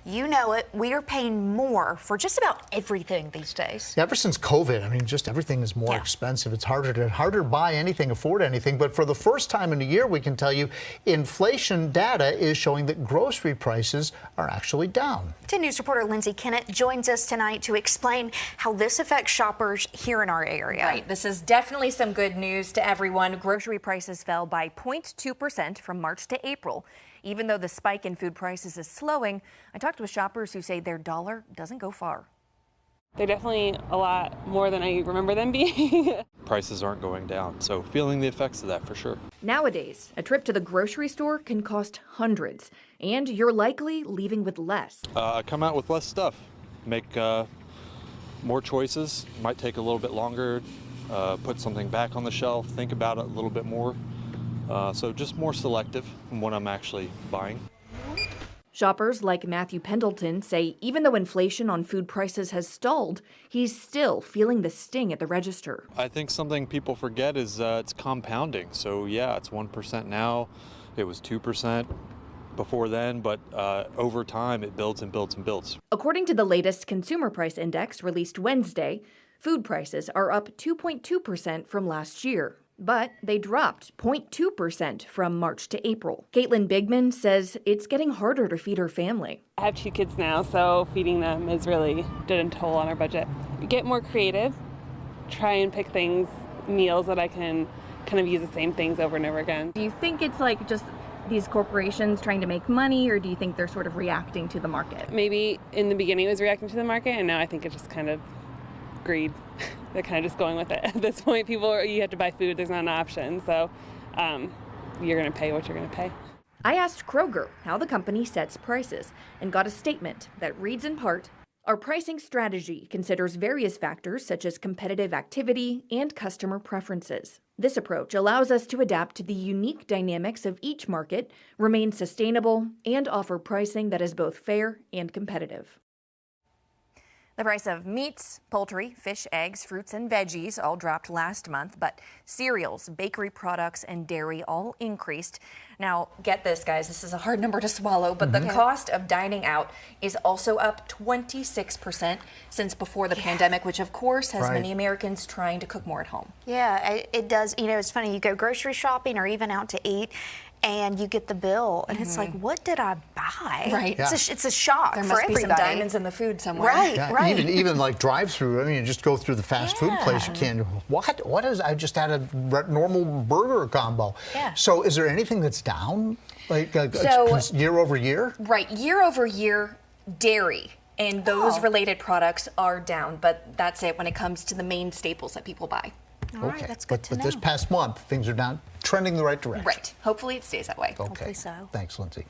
You know it. We are paying more for just about everything these days. Ever since COVID, I mean, just everything is more expensive. It's harder to buy anything, afford anything. But for the first time in a year, we can tell you inflation data is showing that grocery prices are actually down. 10 News reporter Lindsay Kennett joins us tonight to explain how this affects shoppers here in our area. Right. This is definitely some good news to everyone. Grocery prices fell by 0.2% from March to April. Even though the spike in food prices is slowing, I talked with shoppers who say their dollar doesn't go far. They're definitely a lot more than I remember them being. Prices aren't going down, so feeling the effects of that for sure. Nowadays, a trip to the grocery store can cost hundreds, and you're likely leaving with less. Come out with less stuff, make more choices, might take a little bit longer, put something back on the shelf, think about it a little bit more. So just more selective in what I'm actually buying. Shoppers like Matthew Pendleton say even though inflation on food prices has stalled, he's still feeling the sting at the register. I think something people forget is it's compounding. So yeah, it's 1% now. It was 2% before then, but over time it builds and builds and builds. According to the latest Consumer Price Index released Wednesday, food prices are up 2.2% from last year. But they dropped 0.2% from March to April. Caitlin Bigman says it's getting harder to feed her family. I have 2 kids now, so feeding them is really did a toll on our budget. Get more creative, try and pick meals that I can kind of use the same things over and over again. Do you think it's like just these corporations trying to make money, or do you think they're sort of reacting to the market? Maybe in the beginning it was reacting to the market, and now I think it's just kind of greed. They're kind of just going with it. At this point, you have to buy food. There's not an option. So you're going to pay what you're going to pay. I asked Kroger how the company sets prices and got a statement that reads in part, "Our pricing strategy considers various factors such as competitive activity and customer preferences. This approach allows us to adapt to the unique dynamics of each market, remain sustainable, and offer pricing that is both fair and competitive." The price of meats, poultry, fish, eggs, fruits, and veggies all dropped last month, but cereals, bakery products, and dairy all increased. Now, get this, guys, this is a hard number to swallow, but the cost of dining out is also up 26% since before the pandemic, which of course has many Americans trying to cook more at home. Yeah, it does. You know, it's funny, you go grocery shopping or even out to eat, and you get the bill, and it's like, what did I buy? Right. Yeah. It's a shock for everybody. There must be some diamonds in the food somewhere. Right, right. Even like drive-through. I mean, you just go through the fast food place. You can't. What is? I just had a normal burger combo. Yeah. So, is there anything that's down, like year over year? Right, year over year, dairy and those related products are down, but that's it when it comes to the main staples that people buy. All right, that's good to know. But this past month, things are down, trending the right direction. Right. Hopefully it stays that way. Okay. Hopefully so. Thanks, Lindsay.